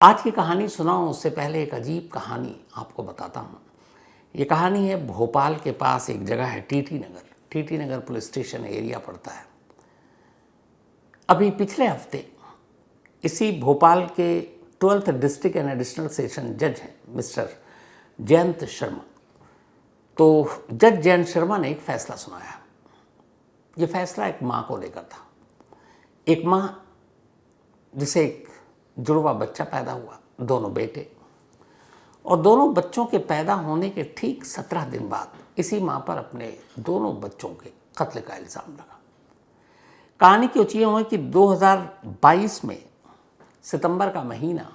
आज की कहानी सुनाऊं उससे पहले एक अजीब कहानी आपको बताता हूँ। ये कहानी है भोपाल के पास एक जगह है टीटी नगर। टीटी नगर पुलिस स्टेशन एरिया पड़ता है। अभी पिछले हफ्ते इसी भोपाल के 12th district and additional session जज हैं मिस्टर जयंत शर्मा। तो जज जयंत शर्मा ने एक फैसला सुनाया। ये फैसला एक माँ को लेकर था। एक माँ जिसे एक जुड़वा बच्चा पैदा हुआ, दोनों बेटे, और दोनों बच्चों के पैदा होने के ठीक 17 दिन बाद इसी माँ पर अपने दोनों बच्चों के कत्ल का इल्ज़ाम लगा। कहानी की ऊँची हुई कि 2022 में सितंबर का महीना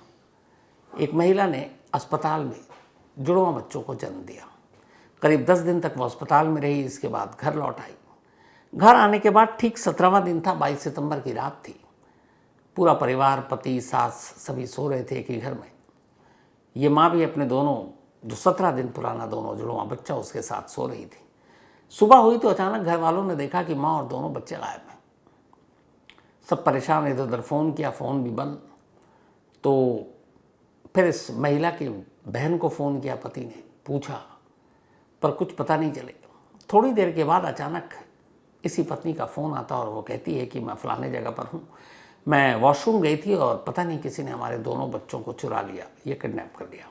एक महिला ने अस्पताल में जुड़वा बच्चों को जन्म दिया। करीब 10 दिन तक वो अस्पताल में रही। इसके बाद घर लौट आई। घर आने के बाद ठीक 17वां दिन था, 22 सितंबर की रात थी। पूरा परिवार, पति, सास सभी सो रहे थे एक ही घर में। ये माँ भी अपने दोनों जो 17 दिन पुराना दोनों जुड़वा बच्चा उसके साथ सो रही थी। सुबह हुई तो अचानक घर वालों ने देखा कि माँ और दोनों बच्चे गायब हैं। सब परेशान, इधर उधर फ़ोन किया, फ़ोन भी बंद। तो फिर इस महिला की बहन को फ़ोन किया, पति ने पूछा, पर कुछ पता नहीं चले। थोड़ी देर के बाद अचानक इसी पत्नी का फ़ोन आता और वो कहती है कि मैं फ़लाने जगह पर हूँ, मैं वॉशरूम गई थी और पता नहीं किसी ने हमारे दोनों बच्चों को चुरा लिया, ये किडनैप कर लिया।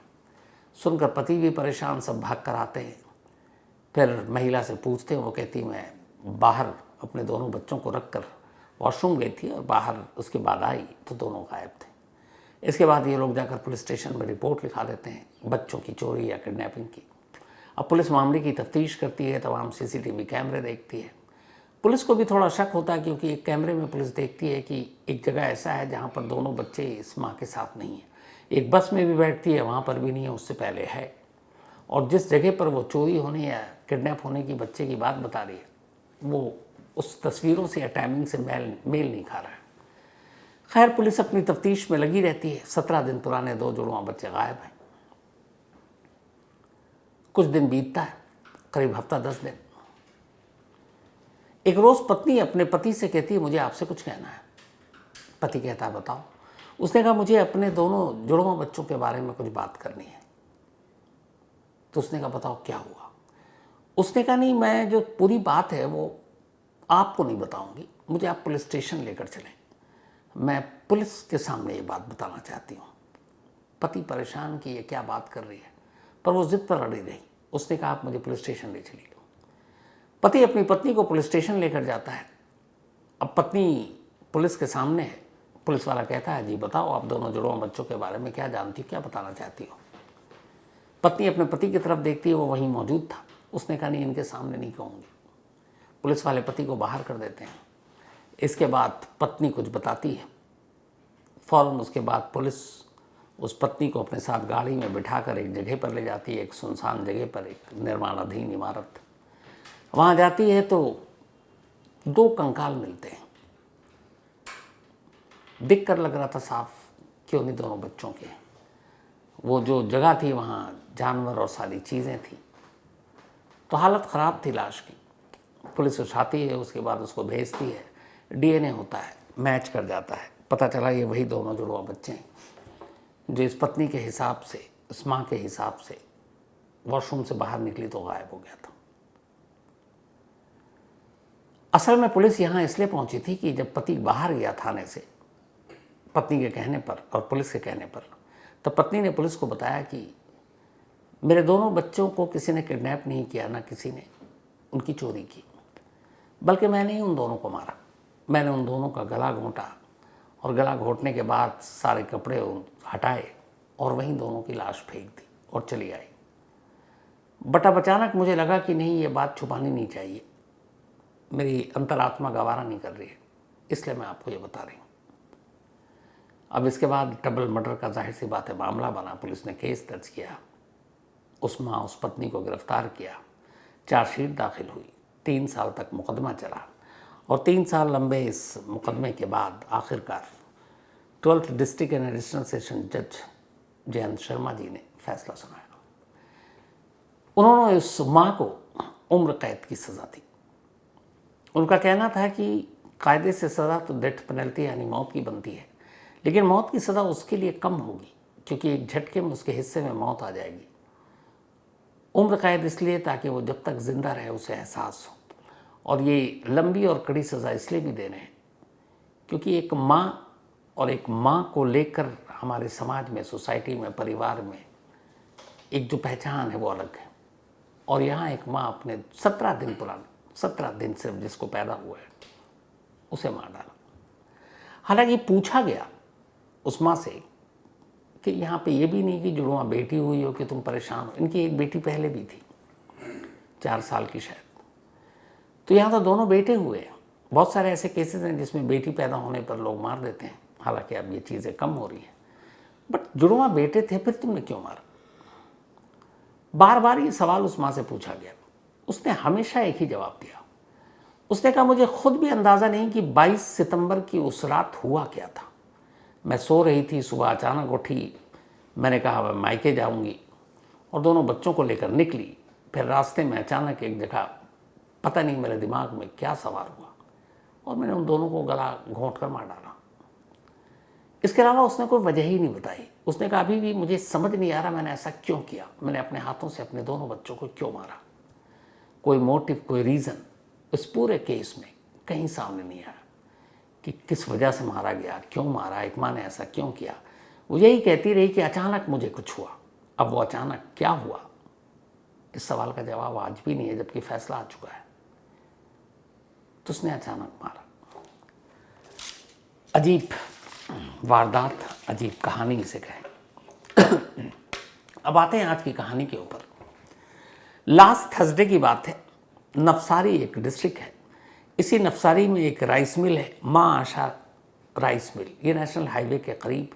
सुनकर पति भी परेशान, सब भाग कर आते हैं। फिर महिला से पूछते हैं, वो कहती मैं बाहर अपने दोनों बच्चों को रख कर वॉशरूम गई थी और बाहर उसके बाद आई तो दोनों गायब थे। इसके बाद ये लोग जाकर पुलिस स्टेशन में रिपोर्ट लिखा देते हैं बच्चों की चोरी या किडनैपिंग की। अब पुलिस मामले की तफ्तीश करती है, तमाम CCTV कैमरे देखती है। पुलिस को भी थोड़ा शक होता है क्योंकि एक कैमरे में पुलिस देखती है कि एक जगह ऐसा है जहाँ पर दोनों बच्चे इस माँ के साथ नहीं हैं। एक बस में भी बैठती है, वहाँ पर भी नहीं है, उससे पहले है। और जिस जगह पर वो चोरी होने या किडनैप होने की बच्चे की बात बता रही है, वो उस तस्वीरों से या टाइमिंग से मेल नहीं खा रहा है। खैर, पुलिस अपनी तफ्तीश में लगी रहती है। 17 दिन पुराने 2 जुड़वा बच्चे गायब हैं। कुछ दिन बीतता है, करीब हफ्ता 10 दिन। एक रोज़ पत्नी अपने पति से कहती है, मुझे आपसे कुछ कहना है। पति कहता है, बताओ। उसने कहा, मुझे अपने दोनों जुड़वा बच्चों के बारे में कुछ बात करनी है। तो उसने कहा, बताओ क्या हुआ। उसने कहा, नहीं, मैं जो पूरी बात है वो आपको नहीं बताऊंगी, मुझे आप पुलिस स्टेशन लेकर चलें, मैं पुलिस के सामने ये बात बताना चाहती हूँ। पति परेशान कि ये क्या बात कर रही है, पर वो जिद पर अड़ी रही। उसने कहा, आप मुझे पुलिस स्टेशन ले चलिए। पति अपनी पत्नी को पुलिस स्टेशन लेकर जाता है। अब पत्नी पुलिस के सामने है। पुलिस वाला कहता है, जी बताओ, आप दोनों जुड़वा बच्चों के बारे में क्या जानती हो, क्या बताना चाहती हो। पत्नी अपने पति की तरफ देखती है, वो वहीं मौजूद था। उसने कहा, नहीं, इनके सामने नहीं कहूँगी। पुलिस वाले पति को बाहर कर देते हैं। इसके बाद पत्नी कुछ बताती है। फ़ौरन उसके बाद पुलिस उस पत्नी को अपने साथ गाड़ी में बिठाकर एक जगह पर ले जाती है, एक सुनसान जगह पर, एक निर्माणाधीन इमारत। वहाँ जाती है तो 2 कंकाल मिलते हैं। दिख कर लग रहा था साफ क्यों नहीं दोनों बच्चों के। वो जो जगह थी वहाँ जानवर और सारी चीज़ें थी, तो हालत ख़राब थी लाश की। पुलिस उठाती है, उसके बाद उसको भेजती है। DNA होता है, मैच कर जाता है, पता चला ये वही दोनों जुड़वा बच्चे हैं जो इस पत्नी के हिसाब से, इस माँ के हिसाब से वॉशरूम से बाहर निकली तो गायब हो गया था। असल में पुलिस यहाँ इसलिए पहुंची थी कि जब पति बाहर गया थाने से पत्नी के कहने पर और पुलिस के कहने पर, तो पत्नी ने पुलिस को बताया कि मेरे दोनों बच्चों को किसी ने किडनैप नहीं किया, ना किसी ने उनकी चोरी की, बल्कि मैंने ही उन दोनों को मारा। मैंने उन दोनों का गला घोंटा और गला घोंटने के बाद सारे कपड़े हटाए और वहीं दोनों की लाश फेंक दी और चली आई। बट अब अचानक मुझे लगा कि नहीं, ये बात छुपानी नहीं चाहिए, मेरी अंतरात्मा गवारा नहीं कर रही है, इसलिए मैं आपको ये बता रही हूँ। अब इसके बाद डबल मर्डर का जाहिर सी बात है मामला बना। पुलिस ने केस दर्ज किया, उस माँ उस पत्नी को गिरफ्तार किया, चार्जशीट दाखिल हुई, 3 साल तक मुकदमा चला और 3 साल लंबे इस मुकदमे के बाद आखिरकार 12th district and additional session जज जयंत शर्मा जी ने फैसला सुनाया। उन्होंने उस माँ को उम्र कैद की सज़ा दी। उनका कहना था कि कायदे से सज़ा तो डेथ पेनल्टी यानी मौत की बनती है, लेकिन मौत की सज़ा उसके लिए कम होगी क्योंकि एक झटके में उसके हिस्से में मौत आ जाएगी। उम्र कैद इसलिए ताकि वो जब तक जिंदा रहे उसे एहसास हो। और ये लंबी और कड़ी सज़ा इसलिए भी दे रहे हैं क्योंकि एक माँ और एक माँ को लेकर हमारे समाज में, सोसाइटी में, परिवार में एक जो पहचान है वो अलग है। और यहाँ एक माँ अपने 17 दिन पुराने, 17 दिन सिर्फ जिसको पैदा हुआ है उसे मार डाला। हालांकि पूछा गया उस माँ से कि यहाँ पे ये भी नहीं कि जुड़वा बेटी हुई हो कि तुम परेशान हो। इनकी एक बेटी पहले भी थी, 4 साल की शायद। तो यहाँ तो दोनों बेटे हुए हैं। बहुत सारे ऐसे केसेस हैं जिसमें बेटी पैदा होने पर लोग मार देते हैं, हालांकि अब ये चीज़ें कम हो रही हैं। बट जुड़वा बेटे थे, फिर तुमने क्यों मारा? बार बार ये सवाल उस माँ से पूछा गया। उसने हमेशा एक ही जवाब दिया। उसने कहा मुझे खुद भी अंदाज़ा नहीं कि 22 सितंबर की उस रात हुआ क्या था। मैं सो रही थी, सुबह अचानक उठी, मैंने कहा मैं मायके जाऊंगी और दोनों बच्चों को लेकर निकली। फिर रास्ते में अचानक एक जगह पता नहीं मेरे दिमाग में क्या सवार हुआ और मैंने उन दोनों को गला घोंट कर मार डाला। इसके अलावा उसने कोई वजह ही नहीं बताई। उसने कहा अभी भी मुझे समझ नहीं आ रहा मैंने ऐसा क्यों किया, मैंने अपने हाथों से अपने दोनों बच्चों को क्यों मारा। कोई मोटिव, कोई रीज़न इस पूरे केस में कहीं सामने नहीं आया कि किस वजह से मारा गया, क्यों मारा, एक माँ ने ऐसा क्यों किया। वो यही कहती रही कि अचानक मुझे कुछ हुआ। अब वो अचानक क्या हुआ, इस सवाल का जवाब आज भी नहीं है, जबकि फैसला आ चुका है। तो उसने अचानक मारा। अजीब वारदात, अजीब कहानी इसे कहें। अब आते हैं आज की कहानी के ऊपर। लास्ट थर्सडे की बात है। नवसारी एक डिस्ट्रिक्ट है। इसी नवसारी में एक राइस मिल है, माँ आशा राइस मिल। ये नेशनल हाईवे के करीब,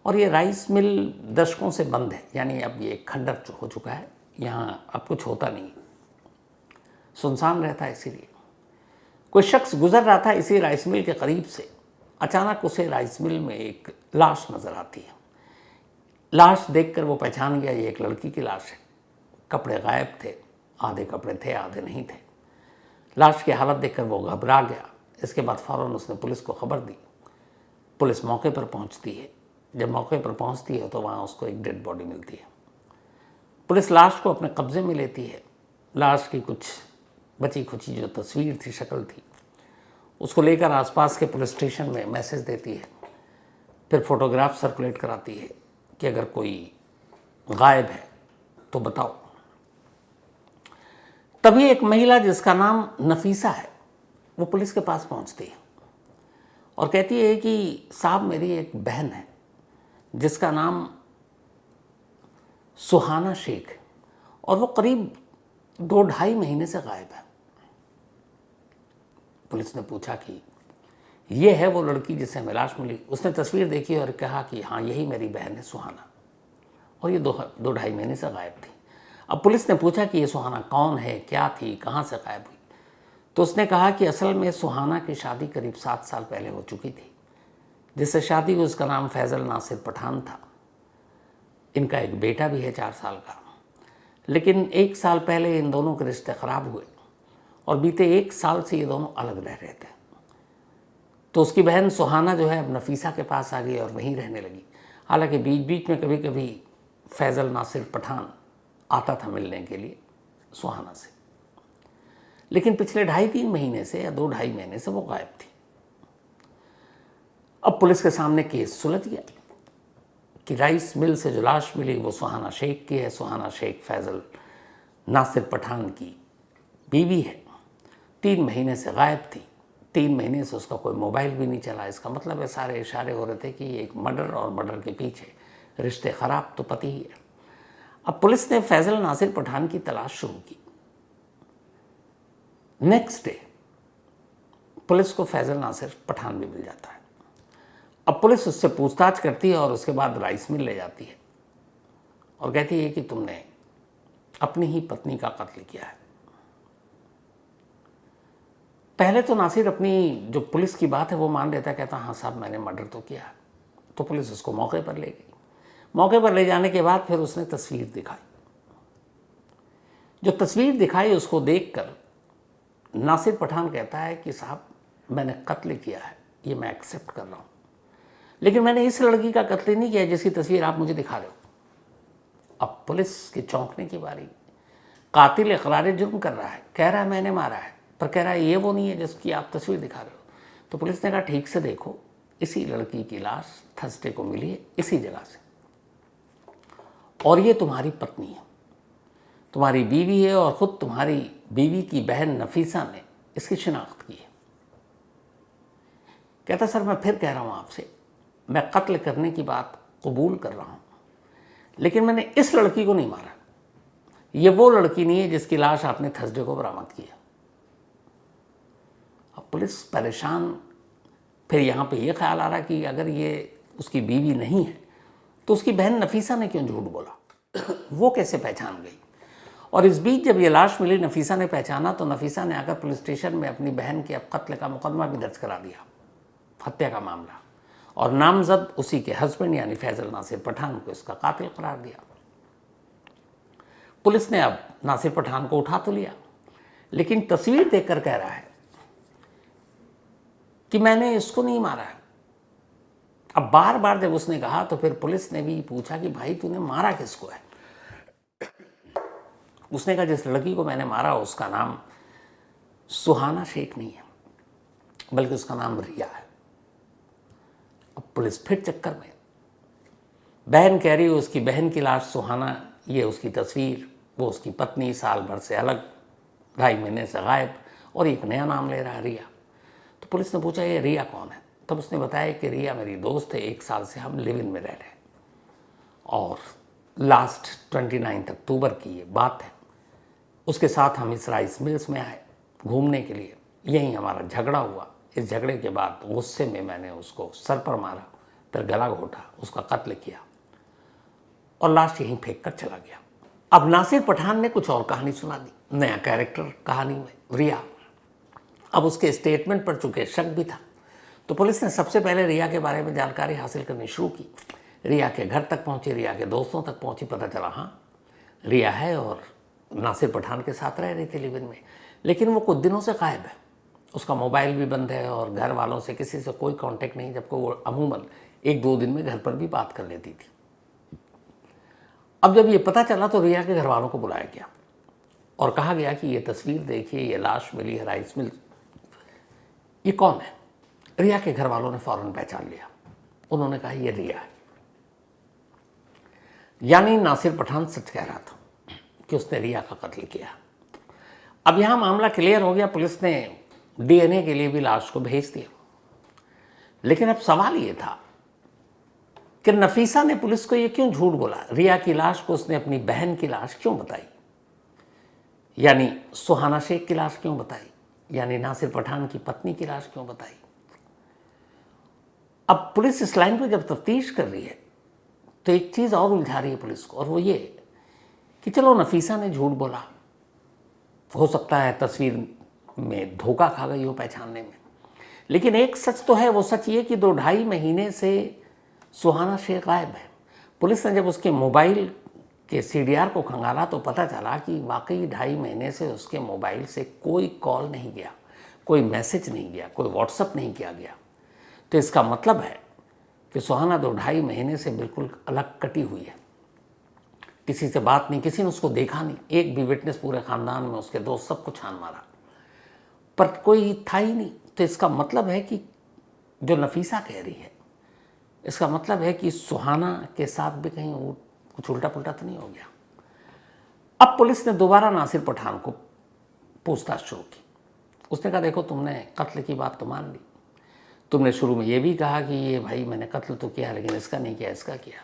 और ये राइस मिल दशकों से बंद है, यानी अब ये खंडर हो चुका है। यहाँ अब कुछ होता नहीं, सुनसान रहता है। इसीलिए कोई शख्स गुजर रहा था इसी राइस मिल के करीब से। अचानक उसे राइस मिल में एक लाश नज़र आती है। लाश देखकर वो पहचान गया ये एक लड़की की लाश है। कपड़े गायब थे, आधे कपड़े थे, आधे नहीं थे। लाश की हालत देखकर वो घबरा गया। इसके बाद फ़ौरन उसने पुलिस को खबर दी। पुलिस मौके पर पहुंचती है। जब मौके पर पहुंचती है तो वहाँ उसको एक डेड बॉडी मिलती है। पुलिस लाश को अपने कब्जे में लेती है। लाश की कुछ बची खुची जो तस्वीर थी, शक्ल थी, उसको लेकर आसपास के पुलिस स्टेशन में मैसेज देती है। फिर फोटोग्राफ सर्कुलेट कराती है कि अगर कोई गायब है तो बताओ। तभी एक महिला जिसका नाम नफीसा है वो पुलिस के पास पहुंचती है और कहती है कि साहब मेरी एक बहन है जिसका नाम सुहाना शेख है और वो करीब 2-2.5 महीने से गायब है। पुलिस ने पूछा कि ये है वो लड़की जिसे हमें लाश मिली। उसने तस्वीर देखी और कहा कि हाँ यही मेरी बहन है सुहाना, और ये 2-2.5 महीने से गायब थी। अब पुलिस ने पूछा कि ये सुहाना कौन है, क्या थी, कहाँ से गायब हुई। तो उसने कहा कि असल में सुहाना की शादी करीब 7 साल पहले हो चुकी थी। जिससे शादी हुई उसका नाम फैज़ल नासिर पठान था। इनका एक बेटा भी है 4 साल का। लेकिन 1 साल पहले इन दोनों के रिश्ते ख़राब हुए और बीते 1 साल से ये दोनों अलग रह रहे थे। तो उसकी बहन सुहाना जो है अब नफीसा के पास आ गई और वहीं रहने लगी। हालांकि बीच बीच में कभी कभी फैज़ल नासिर पठान आता था मिलने के लिए सुहाना से, लेकिन पिछले 2.5-3 महीने से या 2-2.5 महीने से वो गायब थी। अब पुलिस के सामने केस सुलझ गया कि राइस मिल से जो लाश मिली वो सुहाना शेख की है। सुहाना शेख फैज़ल नासिर पठान की बीवी है। 3 महीने से गायब थी। 3 महीने से उसका कोई मोबाइल भी नहीं चला। इसका मतलब है सारे इशारे हो रहे थे कि ये एक मर्डर, और मर्डर के पीछे रिश्ते ख़राब तो पति ही है। अब पुलिस ने फैज़ल नासिर पठान की तलाश शुरू की। नेक्स्ट डे पुलिस को फैज़ल नासिर पठान भी मिल जाता है। अब पुलिस उससे पूछताछ करती है और उसके बाद राइस मिल ले जाती है और कहती है कि तुमने अपनी ही पत्नी का कत्ल किया है। पहले तो नासिर अपनी जो पुलिस की बात है वो मान लेता, कहता हाँ साहब मैंने मर्डर तो किया है। तो पुलिस उसको मौके पर ले गई। मौके पर ले जाने के बाद फिर उसने तस्वीर दिखाई। जो तस्वीर दिखाई उसको देखकर नासिर पठान कहता है कि साहब मैंने कत्ल किया है, ये मैं एक्सेप्ट कर रहा हूँ, लेकिन मैंने इस लड़की का कत्ल नहीं किया जिसकी तस्वीर आप मुझे दिखा रहे हो। अब पुलिस के चौंकने की बारी। कातिल इकरार जुर्म कर रहा है, कह रहा है मैंने मारा है, पर कह रहा है ये वो नहीं है जिसकी आप तस्वीर दिखा रहे हो। तो पुलिस ने कहा ठीक से देखो, इसी लड़की की लाश थर्सडे को मिली है इसी जगह से, और ये तुम्हारी पत्नी है, तुम्हारी बीवी है, और ख़ुद तुम्हारी बीवी की बहन नफीसा ने इसकी शिनाख्त की है। कहता सर मैं फिर कह रहा हूँ आपसे, मैं कत्ल करने की बात कबूल कर रहा हूँ, लेकिन मैंने इस लड़की को नहीं मारा। ये वो लड़की नहीं है जिसकी लाश आपने थर्सडे को बरामद की है। अब पुलिस परेशान, फिर यहाँ पे ये ख्याल आ रहा कि अगर ये उसकी बीवी नहीं है तो उसकी बहन नफीसा ने क्यों झूठ बोला वो कैसे पहचान गई। और इस बीच जब ये लाश मिली, नफीसा ने पहचाना, तो नफीसा ने आकर पुलिस स्टेशन में अपनी बहन के अब कत्ल का मुकदमा भी दर्ज करा दिया, हत्या का मामला, और नामजद उसी के हस्बैंड यानी फैजल नासिर पठान को इसका कातिल करार दिया। पुलिस ने अब नासिर पठान को उठा तो लिया, लेकिन तस्वीर देखकर कह रहा है कि मैंने इसको नहीं मारा है। अब बार बार जब उसने कहा तो फिर पुलिस ने भी पूछा कि भाई तूने मारा किसको है। उसने कहा जिस लड़की को मैंने मारा उसका नाम सुहाना शेख नहीं है, बल्कि उसका नाम रिया है। अब पुलिस फिर चक्कर में, बहन कह रही है उसकी बहन की लाश सुहाना, ये उसकी तस्वीर, वो उसकी पत्नी, साल भर से अलग, 2.5 महीने से गायब, और एक नया नाम ले रहा है रिया। तो पुलिस ने पूछा ये रिया कौन है। तब उसने बताया कि रिया मेरी दोस्त है, 1 साल से हम लिव इन में रह रहे हैं, और लास्ट 29 अक्टूबर की ये बात है। उसके साथ हम इस राइस मिल्स में आए घूमने के लिए, यहीं हमारा झगड़ा हुआ। इस झगड़े के बाद गुस्से में मैंने उसको सर पर मारा, फिर गला घोटा, उसका कत्ल किया और लाश यहीं फेंक कर चला गया। अब नासिर पठान ने कुछ और कहानी सुना दी, नया कैरेक्टर कहानी में, रिया। अब उसके स्टेटमेंट पर चूंकि शक भी था, तो पुलिस ने सबसे पहले रिया के बारे में जानकारी हासिल करनी शुरू की। रिया के घर तक पहुंची, रिया के दोस्तों तक पहुंची, पता चला हाँ रिया है और नासिर पठान के साथ रह रही थी लिव इन में, लेकिन वो कुछ दिनों से गायब है। उसका मोबाइल भी बंद है और घर वालों से किसी से कोई कांटेक्ट नहीं, जबकि वो अमूमन 1-2 दिन में घर पर भी बात कर लेती थी। अब जब ये पता चला तो रिया के घर वालों को बुलाया गया और कहा गया कि ये तस्वीर देखिए, ये लाश मिली है राइस मिल, ये कौन है। रिया के घर वालों ने फौरन पहचान लिया, उन्होंने कहा ये रिया है। यानी नासिर पठान सच कह रहा था कि उसने रिया का कत्ल किया। अब यहाँ मामला क्लियर हो गया, पुलिस ने डीएनए के लिए भी लाश को भेज दिया। लेकिन अब सवाल ये था कि नफीसा ने पुलिस को ये क्यों झूठ बोला। रिया की लाश को उसने अपनी बहन की लाश क्यों बताई, यानी सुहाना शेख की लाश क्यों बताई, यानी नासिर पठान की पत्नी की लाश क्यों बताई। अब पुलिस इस लाइन पर जब तफ्तीश कर रही है तो एक चीज़ और उलझा रही है पुलिस को, और वो ये कि चलो नफीसा ने झूठ बोला, हो सकता है तस्वीर में धोखा खा गई हो पहचानने में, लेकिन एक सच तो है। वो सच ये कि 2-2.5 महीने से सुहाना शेख गायब है। पुलिस ने जब उसके मोबाइल के CDR को खंगाला तो पता चला कि वाकई 2.5 महीने से उसके मोबाइल से कोई कॉल नहीं गया, कोई मैसेज नहीं गया, कोई व्हाट्सअप नहीं किया गया। तो इसका मतलब है कि सुहाना 2-2.5 महीने से बिल्कुल अलग कटी हुई है, किसी से बात नहीं, किसी ने उसको देखा नहीं, एक भी विटनेस पूरे ख़ानदान में, उसके दोस्त सबको छान मारा, पर कोई था ही नहीं। तो इसका मतलब है कि जो नफीसा कह रही है, इसका मतलब है कि सुहाना के साथ भी कहीं कुछ उल्टा पुल्टा तो नहीं हो गया। अब पुलिस ने दोबारा नासिर पठान को पूछताछ शुरू की। उसने कहा देखो तुमने कत्ल की बात तो मान ली, तुमने शुरू में ये भी कहा कि ये भाई मैंने कत्ल तो किया लेकिन इसका नहीं किया, इसका किया।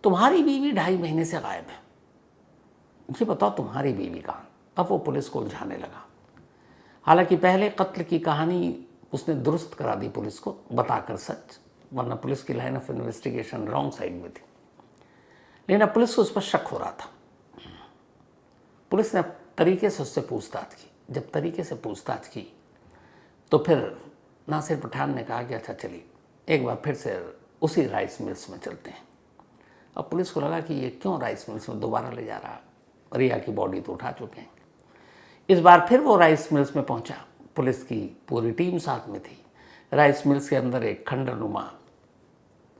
तुम्हारी बीवी 2.5 महीने से गायब है, ये बताओ तुम्हारी बीवी कहाँ। अब वो पुलिस को उलझाने लगा। हालांकि पहले कत्ल की कहानी उसने दुरुस्त करा दी पुलिस को, बताकर सच, वरना पुलिस की line of investigation wrong side में थी। लेकिन अब पुलिस को उस पर शक हो रहा था। पुलिस ने तरीके से उससे पूछताछ की। जब तरीके से पूछताछ की तो फिर नासिर पठान ने कहा कि अच्छा चलिए एक बार फिर से उसी राइस मिल्स में चलते हैं। अब पुलिस को लगा कि ये क्यों राइस मिल्स में दोबारा ले जा रहा, रिया की बॉडी तो उठा चुके हैं। इस बार फिर वो राइस मिल्स में पहुंचा, पुलिस की पूरी टीम साथ में थी। राइस मिल्स के अंदर एक खंडरनुमा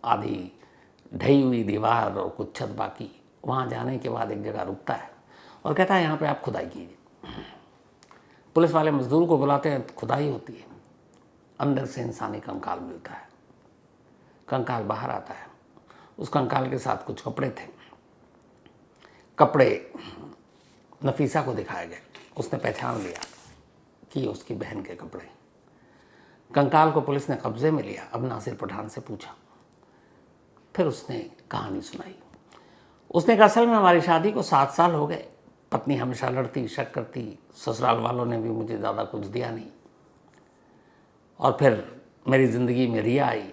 आधी ढही हुई दीवार और कुछ छत बाकी। वहाँ जाने के बाद एक जगह रुकता है और कहता है यहाँ पे आप खुदाई कीजिए। पुलिस वाले मजदूर को बुलाते हैं, खुदाई होती है, अंदर से इंसानी कंकाल मिलता है। कंकाल बाहर आता है, उस कंकाल के साथ कुछ कपड़े थे। कपड़े नफीसा को दिखाए गए, उसने पहचान लिया कि उसकी बहन के कपड़े। कंकाल को पुलिस ने कब्जे में लिया। अब नासिर पठान से पूछा, फिर उसने कहानी सुनाई। उसने कहा असल में हमारी शादी को 7 साल हो गए। पत्नी हमेशा लड़ती, शक करती, ससुराल वालों ने भी मुझे ज़्यादा कुछ दिया नहीं। और फिर मेरी ज़िंदगी में रिया आई,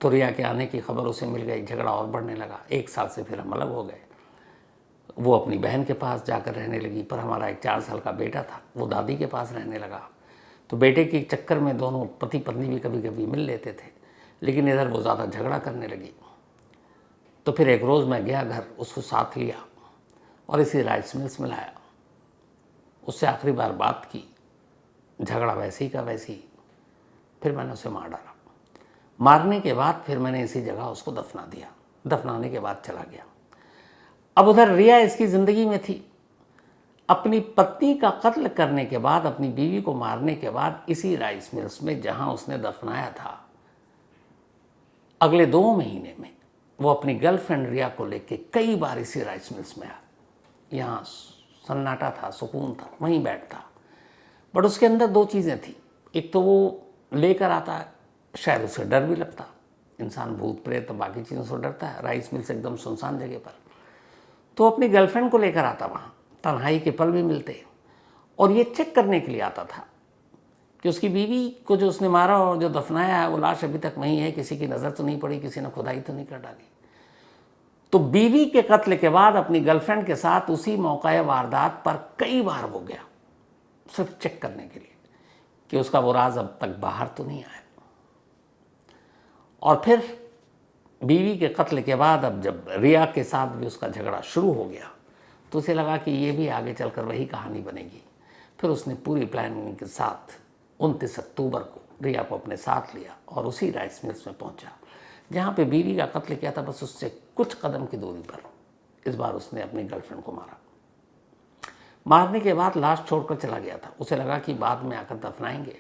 तो रिया के आने की खबर उसे मिल गई। झगड़ा और बढ़ने लगा। 1 साल से फिर हम अलग हो गए। वो अपनी बहन के पास जाकर रहने लगी, पर हमारा एक 4 साल का बेटा था, वो दादी के पास रहने लगा। तो बेटे के चक्कर में दोनों पति पत्नी भी कभी कभी मिल लेते थे, लेकिन इधर वो ज़्यादा झगड़ा करने लगी। तो फिर एक रोज़ मैं गया घर, उसको साथ लिया और इसी राइस मिल्स में लाया। उससे आखिरी बार बात की, झगड़ा वैसे ही का वैसे ही। फिर मैंने उसे मार डाला। मारने के बाद फिर मैंने इसी जगह उसको दफना दिया। दफनाने के बाद चला गया। अब उधर रिया इसकी ज़िंदगी में थी। अपनी पत्नी का कत्ल करने के बाद, अपनी बीवी को मारने के बाद, इसी राइस मिल्स में जहां उसने दफनाया था, अगले 2 महीने में वो अपनी गर्लफ्रेंड रिया को लेके कई बार इसी राइस मिल्स में आया। यहाँ सन्नाटा था, सुकून था, वहीं बैठता। बट उसके अंदर 2 चीज़ें थी। एक तो वो लेकर आता है, शायद उसे डर भी लगता। इंसान भूत प्रेत तो बाकी चीज़ों से डरता है। राइस मिल्स एकदम सुनसान जगह पर, तो अपनी गर्लफ्रेंड को लेकर आता। वहाँ तन्हाई के पल भी मिलते, और ये चेक करने के लिए आता था कि उसकी बीवी को जो उसने मारा और जो दफनाया है वो लाश अभी तक वहीं है, किसी की नज़र तो नहीं पड़ी, किसी ने खुदाई तो नहीं कर डाली। तो बीवी के कत्ल के बाद अपनी गर्लफ्रेंड के साथ उसी मौका वारदात पर कई बार वो गया, सिर्फ चेक करने के लिए कि उसका वो राज अब तक बाहर तो नहीं आया। और फिर बीवी के कत्ल के बाद अब जब रिया के साथ भी उसका झगड़ा शुरू हो गया, तो उसे लगा कि ये भी आगे चलकर वही कहानी बनेगी। फिर उसने पूरी प्लानिंग के साथ 29 अक्टूबर को रिया को अपने साथ लिया और उसी राइस मिल्स में पहुंचा जहाँ पे बीवी का कत्ल किया था। बस उससे कुछ कदम की दूरी पर इस बार उसने अपनी गर्लफ्रेंड को मारा। मारने के बाद लाश छोड़कर चला गया था। उसे लगा कि बाद में आकर दफनाएंगे,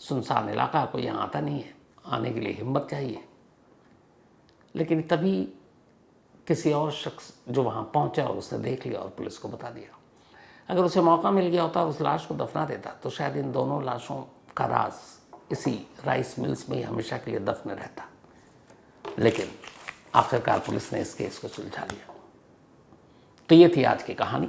सुनसान इलाका, कोई यहाँ आता नहीं है, आने के लिए हिम्मत चाहिए। लेकिन तभी किसी और शख्स जो वहाँ पहुँचा और उसने देख लिया और पुलिस को बता दिया। अगर उसे मौका मिल गया होता उस लाश को दफना देता, तो शायद इन दोनों लाशों का राज इसी राइस मिल्स में ही हमेशा के लिए दफन रहता। लेकिन आखिरकार पुलिस ने इस केस को सुलझा लिया। तो ये थी आज की कहानी।